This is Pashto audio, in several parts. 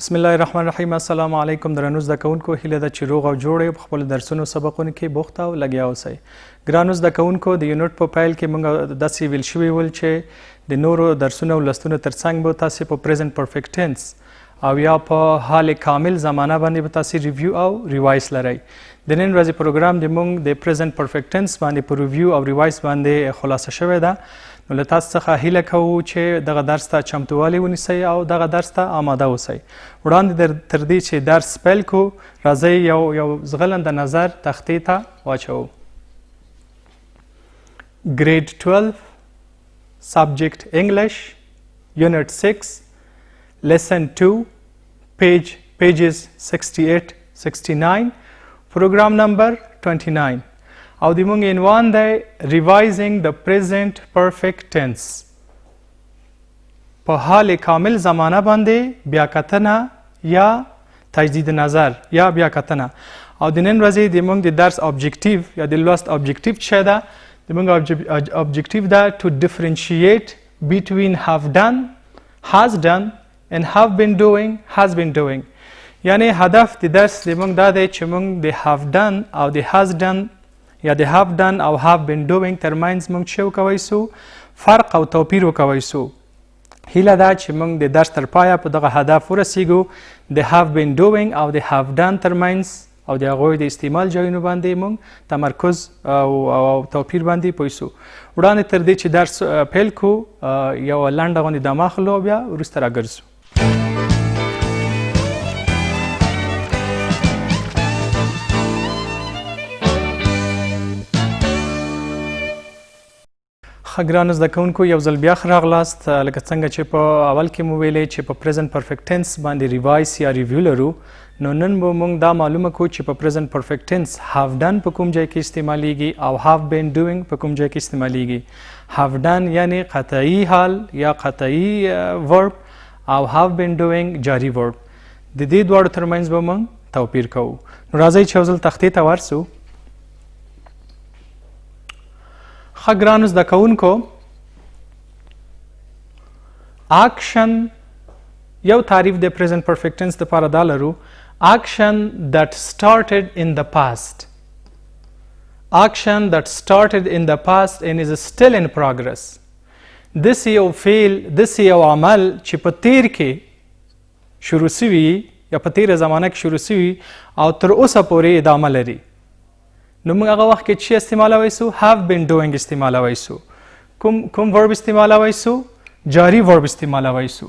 بسم الله الرحمن الرحیم. السلام علیکم درنو زده کوونکو، هیله ده چې روغ او جوړ یې په خپلو درسونو سبقونو کې بوخت او لګیا اوسئ. ګرانو زده کوونکو، د یونت په پیل کې موږ داسې ویل شوي ول چې د نورو درسونو او لوستونو ترڅنګ به تاسې په پریزنټ پرفیکټ ټینس او یا په حال کامل زمانه باندې به تاسې ریویو او ریوایز لرئ. د نن ورځې پروګرام د موږ د پریزنټ پرفیکټ ټینس باندې په ریویو او ریوایز باندې خلاصه شوې ده. نو له تاسو څخه هیله کوو چې دغه درس ته چمتووالی ونیسئ او دغه درس ته آماده اوسئ. وړاندې تر دې چې درس پیل کړو، راځئ یو زغلنده نظر تختې ته واچوو. Grade 12 Subject English Unit 6 Lesson 2 pages 68-69 Program number 29 او د مونږ عنوان دی Revising the Present Perfect Tense. په حال کامل زمانه باندې بیا کتنه یا تجدید نظر یا بیا کتنه. او د نن ورځې د مونږ د درس objective یا د لوست objective څه ده؟ د مونږ objective ده to differentiate between have done, has done and have been doing, has been doing. یعنی هدف د درس د مونږ دا دی چې مونږ د have done او د has done یا د have done او have been doing ترمنځ مونږ څه وکوی سو؟ فرق او توپیر وکوی سو. هیله ده چې مونږ د درس تر پایه په دغه هدف ورسیږو، د have been doing او د have done ترمنځ او د هغوی د استعمال ځایونو باندې مونږ تمرکز او توپیر باندې پوه سو. وړاندې تر دې چې درس پیل کړو، یوه لنډه غوندې دمه اخلو بیا وروسته راګرځو. ښه ګرانو زده کوونکو، یو ځل بیا ښه راغلاست. لکه څنګه چې په اول کې مو ویلې چې په پریزنټ پرفیکټ ټینس باندې ریوایز یا ریویو لرو، نو نن به موږ دا معلومه کړو چې په پریزنټ پرفیکټ ټینس هاف ډن په کوم ځای کې استعمالیږي او هاف بین ډوینګ په کوم ځای کې استعمالیږي. هاف ډن یعنی قطعی حال یا قطعی ورب او هاف بین ډوینګ جاری ورب. د دې دواړو ترمنځ به موږ توپیر کوو. نو راځئ چې یو ځل تختې ته ورسو. ښه ګرانو زده کوونکو، اکشن یو تعریف د پریزنټ پرفیکټ ټینس دپاره دا لرو: action that started in the past. Action that started in the past and is still in progress. داسې یو فعل، داسې یو عمل چې په تیر کې شروع سوي یا په تیره زمانه کې شروع سوي او تر اوسه پورې ادامه لري. نو موږ هغه وخت کې چې استعمالوی سو؟ have been doing استعمالوی سو. کوم ورب استعمالوی سو؟ جاری ورب استعمالوی سو.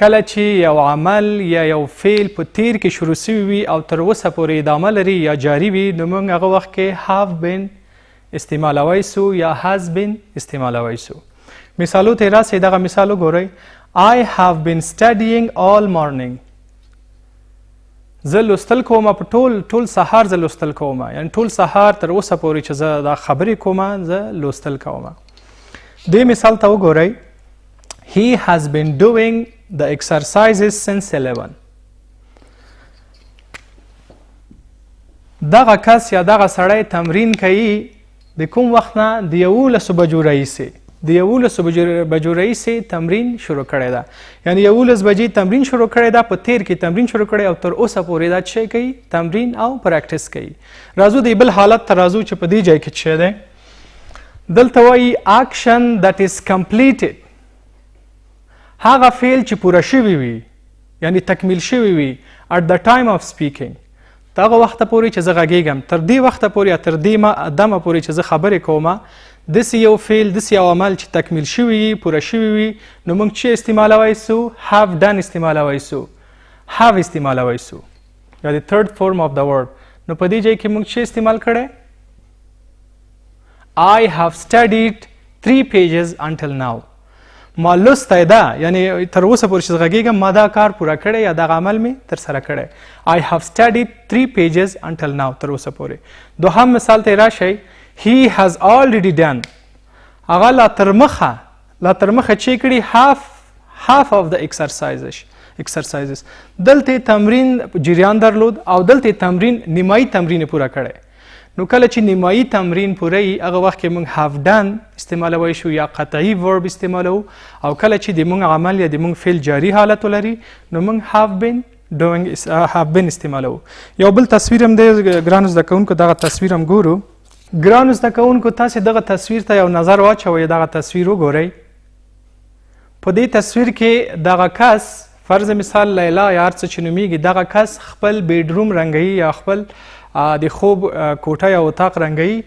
کله چې یو عمل یا یو فعل په تیر کې شروع سوی وي او تر اوسه پورې ادامه لري یا جاری وي، نو موږ هغه وخت کې have been استعمالوی سو یا has been استعمالوی سو. مثالو ته راسئ، دغه مثال وګورئ. I have been studying all morning. زه لوستل کوم، په ټول سهار زه لوستل کوم، یعنی ټول سهار تر اوسه پورې چې زه دا خبرې کوم زه لوستل کوم. دې مثال ته وګورئ. He has been doing the exercises since 11. دغه کس یا دغه سړی تمرین کوي د کوم وخت نه؟ د 11 بجو راهیسې. د 11 بجو راهیسې تمرین شروع کړی ده، یعنی 11 بجې تمرین شروع کړی ده، په تیر کې تمرین شروع کړی او تر اوسه پورې دا څه کوي؟ تمرین او پریکټس کوي. راځو د بل حالت ته راځو چې په دې ځای کې څه دی؟ دلته وایي action that is completed. هغه فعل چې پوره شوی وي یعنی تکمیل شوی وي at the time of speaking. دغه وخته پورې چې زه غږیږم، تر دې وخته پورې یا تر دې دمه پورې چې زه خبرې کومه، داسې یو فعل، داسې یو عمل چې تکمیل شوی وي، پوره شوی وي، نو موږ چې استعمالوی سو؟ have done استعمالوی سو، have استعمالوی سو یا د third form of the verb. نو په دې ځای کې موږ چې استعمال کړی؟ I have studied 3 pages until now. ما لوستی ده، یعنی تر اوسه پورې چې غږیږم ما دا کار پوره کړی یا دغه عمل مې ترسره کړی. I have studied 3 pages until now تر اوسه پورې. دوهم مثال ته راشئ. He has already done. هغه لا تر مخه چې کړي half of the exercises. دلته تمرین جریان درلود او دلته تمرین نیمایي تمرین پوره کړی. نو کله چې نیمایي تمرین پوره وي هغه وخت کې موږ have done استعمالولی شو یا قطعي ورب استعمالو او کله چې د موږ عمل یا د موږ فعل جاري حالت ولري نو موږ have been استعمالو. یو بل تصویر هم دی ګرانو زده کوونکو، دغه تصویر هم ګورو. ګرانو زده کوونکو تاسې دغه تصویر ته یو نظر واچوئ، دغه تصویر وګورئ. په دې تصویر کې دغه کس فرض مثال لیلا یا هر څه چې نومیږي، دغه کس خپل بیډروم رنګوي یا خپل د خوب کوټه یا اتاق رنګوي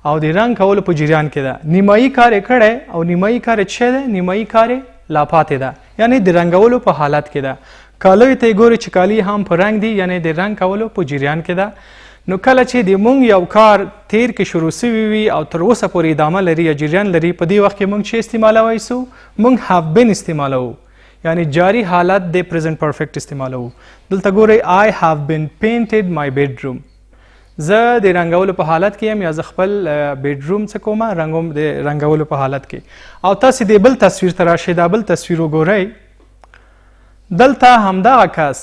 او د رنګ کولو په جریان کې ده. نیمایي کار یې کړی او نیمایي کار یې څه دی؟ نیمایي کار یې لا پاتې ده، یعنی د رنګولو په حالت کې ده. کالیو ته یې ګورئ چې کالي هم په رنګ دي، یعنی د رنګ کولو په جریان کې ده. نو کله چې د مونږ یو کار تیر کې شروع سوی وي او تر اوسه پورې ادامه لري یا جریان لري، په دې وخت کې مونږ څه استعمالوی سو؟ مونږ have been استعمالو، یعنی جاری حالت د present perfect استعمالو. دلته ګورئ I have been painted my bedroom. زه د رنګولو په حالت کې یم یا زه خپل بیډروم څه کومه رنګوم د رنګولو په حالت کې. او تاسې د بل تصویر ته راشئ، دا بل تصویر وګورئ. دلته همدغه کس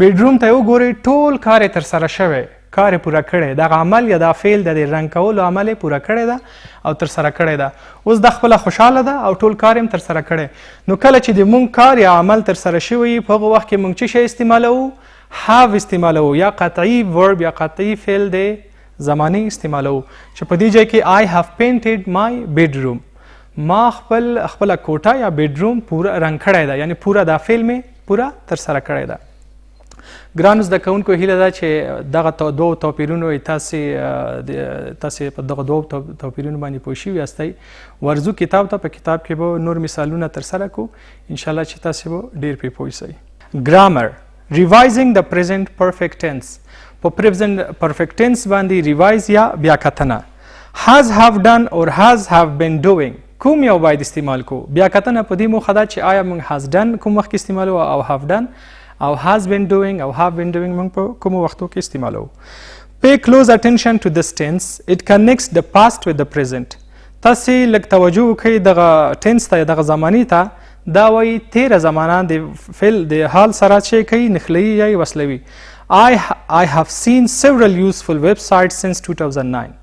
بیډروم ته وګورئ، ټول کار یې ترسره شوی، کار یې پوره کړی، دغه عمل یا دا فعل د رنګ کولو عمل یې پوره کړی ده او ترسره کړی ده. اوس دا خپله خوشحاله ده او ټول کار یې ترسره کړی. نو کله چې د مونږ کار یا عمل ترسره شوی په هغه وخت کې مونږ څه شی استعمالوو؟ have استعمالوو یا قطعي ورب یا قطعي فعل د زمانې استعمالوو چې په دې ځای کې I have painted my bedroom. ما خپله کوټه یا بیډروم پوره رنګ کړی ده، یعنی پوره دا فعل مې پوره ترسره کړی ده. ګرانو زده کوونکو هیله ده چې دغه دوو توپیرونو تاسې په دغه دوو توپیرونو باندې پوه شوي یاستئ. ورځو کتاب ته، په کتاب کې به نور مثالونه ترسره کړو، انشاءالله چې تاسې به ډېر پرې پوه شئ. ګرامر revising the present perfect tense. په present perfect tense باندې ریوایز یا بیا کتنه. has have done or has have been doing کوم یو باید استعمال کو؟ بیا کتنه په دې موخه ده چې آیا موږ has done کوم وخت کې استعمالو او have done او has been doing او have been doing موږ په کوم وختو کې استعمالو. Pay close attention to this tense. It connects the past with the present. تاسې لږ توجه وکړئ دغه ټینس ته، دغه زمانې ته. دا وایي تیره زمانه د فعل د حال سره چې کوي نښلوي یا یې وصلوي. I have seen several useful websites since 2009.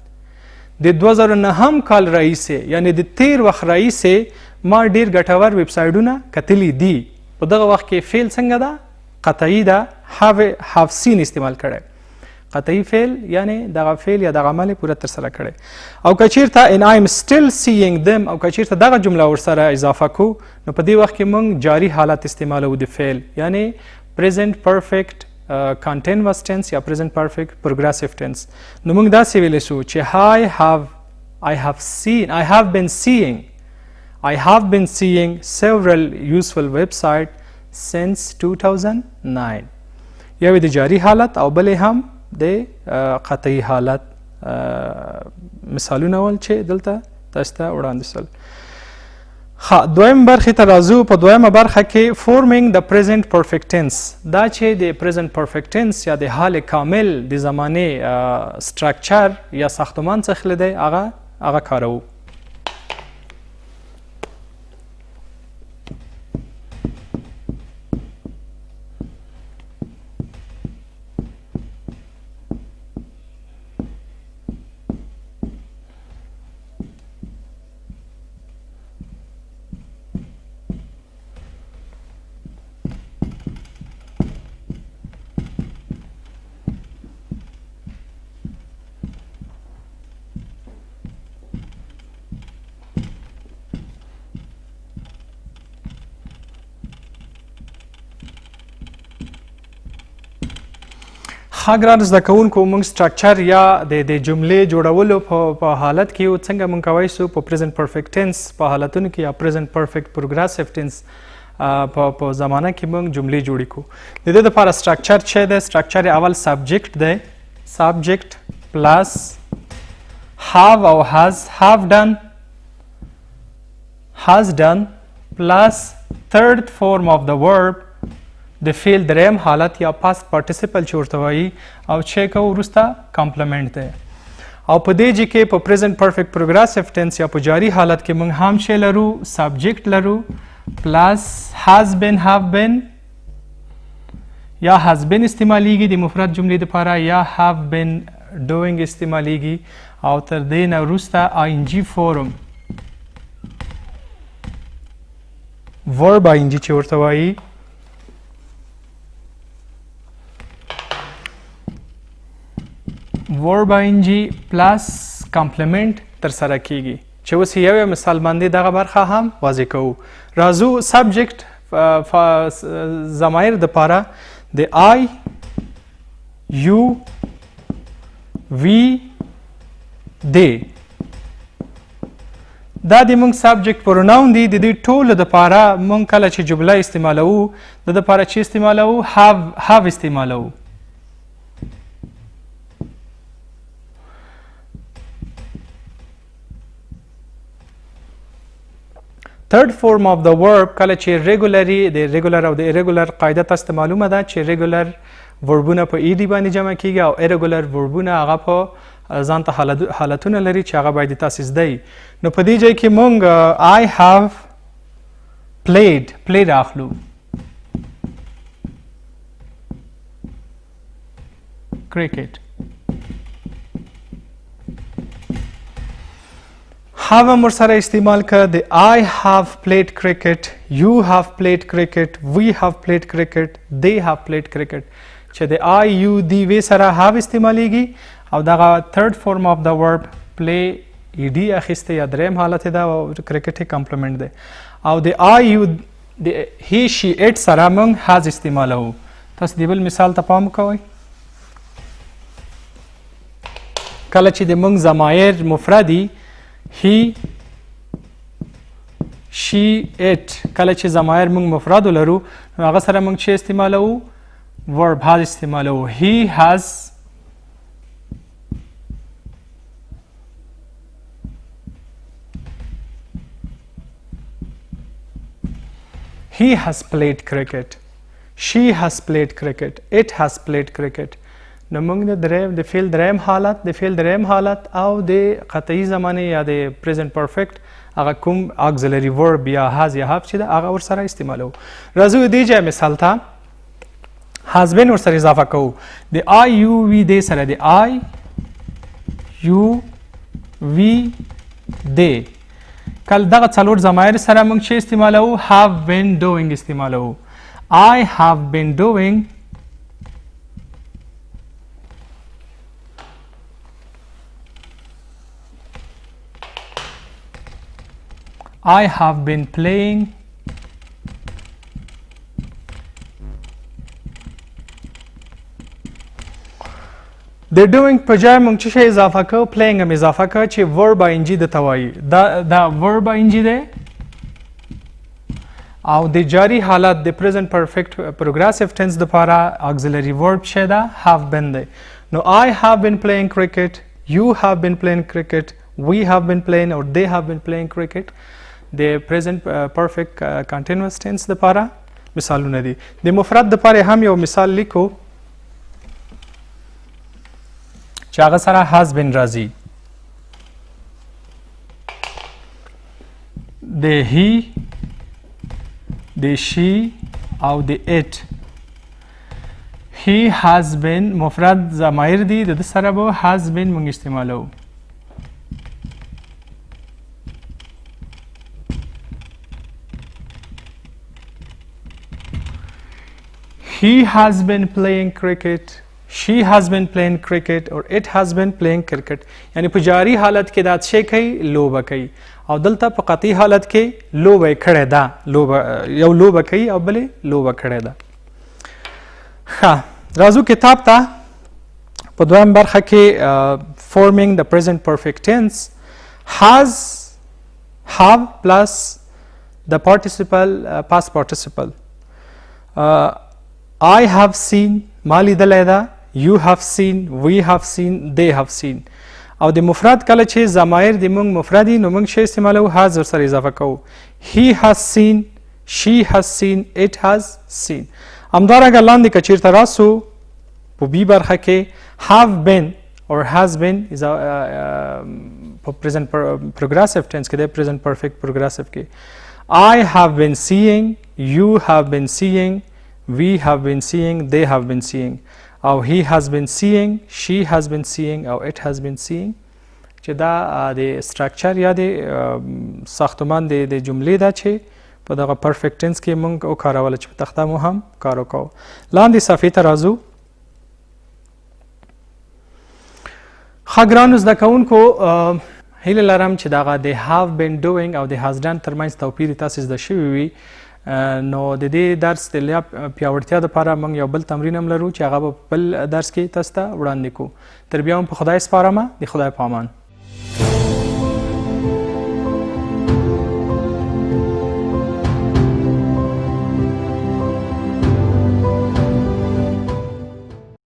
د 2009 کال راهیسې یعنی د تیر وخت راهیسې ما ډېر ګټور ویبسایټونه کتلي دي. په دغه وخت کې فعل څنګه ده؟ قطعي ده. have seen استعمال کړی، قطعي فعل یعنی دغه فعل یا دغه عمل پوره ترسره کړی. او که چیرته and I am still seeing them او که چیرته دغه جمله ورسره اضافه کو نو په دې وخت کې موږ جاری حالت استعمالو د فعل، یعنی present perfect continuous tense یا present perfect progressive tense. نو موږ داسې ویلی شو چې I have been seeing several useful websites since 2009. یو د جاری حالت او بلې هم د قطعي حالت مثالونه ول چې دلته تاسو ته وړاندې شول. دویم برخې ته راځو. په دویمه برخه کې forming the present perfect tense. دا چې د present perfect tense یا د حال کامل د زمانې structure یا ساختمان څخه دی هغه کاروو. ښه ګرانو زده کوونکو، موږ سټرکچر یا د جملې جوړولو په حالت کې یو څنګه موږ کولی شو په present perfect tense په حالتونو کې یا present perfect progressive tense په زمانه کې موږ جملې جوړې کړو. د دې دپاره سټرکچر چې دی، سټرکچر اول سبجیکټ دی، سبجیکټ پلس have او have done plus third form of the verb د فعل دریم حالت یا past participle چې ورته وایي او چې کو وروسته کمپلیمنټ دی. او په دې ځای کې په present perfect progressive tense یا په جاری حالت کې موږ هم شی لرو، سبجیکټ لرو پلس has been have been یا has been استعمالیږي د مفرد جملې دپاره یا have been doing استعمالیږي او تر دې نه وروسته ing فورم verb ing چې ورته وایي verb ing پلس کمپلیمنٹ تر سره کیږي چې اوس یو مثال باندې دغه برخه هم واضح کوو. راځو سبجیکټ ضمایر د پاره د I you we they دا د موږ سبجیکټ پروناون دي. د دې ټولو دپاره موږ کله چې جمله استعمالوو د دپاره چې استعمالوو have استعمالوو. third form of the verb کله چې regularly د regular او د irregular قاعده تاسو معلومه ده چې regular وربونه په ed باندې جمع کیږي او irregular وربونه هغه په ځان ته حالتونه لري چې هغه باید تاسو زده یې. نو په دې ځای کې مونږ I have played اخلو. cricket have هم ورسره استعمال کړه د I have played cricket, you have played cricket, we have played cricket, they have played cricket چې د I, you, they, we سره have استعمالیږي او دغه third form of the verb play ed اخیسته یا دریم حالت ده او cricket کمپلیمنٹ ده او د I, you, he, she, it سره موږ has استعمالوو. تاسو د بل مثال ته پام کوئ کله چې د موږ ضمایر مفردي he she it کله چې ضمایر موږ مفرد ولرو نو هغه سره موږ چې استعمالوو verb has استعمالوو. he has played cricket, she has played cricket, it has played cricket. نو موږ د فعل دریم حالت د فعل دریم حالت او د قطعي زمانه یا د پریزنت پرفیکټ هغه کوم auxiliary verb یا has یا have چې ده هغه ورسره استعمالوو. راځو دې ځای مثال ته has been ورسره اضافه کوو. د I, you, we, they سره د I, you, we, they کله دغه څلور ضمایر سره موږ چې استعمالوو have been doing استعمالوو. I have been doing I have been playing د doing په ځای موږ چې شی اضافه کوو playing هم اضافه کوو چې verb ing د ته وایي دا verb ing دی او د جاری حالت د present perfect progressive tense دپاره auxiliary verb چې ده have been دی. نو I have been playing cricket, you have been playing cricket, we have been playing or they have been playing cricket د present perfect continuous tense دپاره مثالونه دي. د مفرد دپاره هم یو مثال لیکو چې هغه سره has been راځي. د he د she او د it. he has been مفرد ضمایر دي د سره به has been موږ استعمالوو. he has been playing cricket, she has been playing cricket or it has been playing cricket. یعنی په جاری حالت کې دا څه کوي لوبه کوي او دلته په قطعي حالت کې لوبه کړې ده یو لوبه کوي او بلې لوبه کړې ده. ښه راځو کتاب ته په دویم برخه کې forming the present perfect tense has have plus the participle past participle. I have seen ما لیدلی ده you have seen, we have seen, they have seen. او د مفرد کله چې ضمایر د موږ مفردي نو موږ شی استعمالوو has ورسره اضافه کوو. he has seen, she has seen, it has seen. همدارنګه لاندې که چیرته راسو په بي برخه کې have been or has been is په present progressive tense کې دی present perfect progressive کې I have been seeing, you have been seeing, we have been seeing, they have been seeing. او he has been seeing, she has been seeing او it has been seeing. چې دا د سټرکچر یا د ساختمان د جملې ده چې په دغه پرفیکټ ټنس کې موږ وکاروله چې په تخته مو هم کار وکړو. لاندې صفحې ته راځو. ښه ګرانو زده کوونکو هیله لرم چې دغه د have been doing او د has done ترمنځ توپیر تاسې زده شوي وي. نو د دې درس د پیاوړتیا دپاره موږ یو بل تمرین هم لرو چې هغه به په بل درس کې تاسو ته وړاندې کوو. تر بیا هم په خدای سپارمه. د خدای په امان.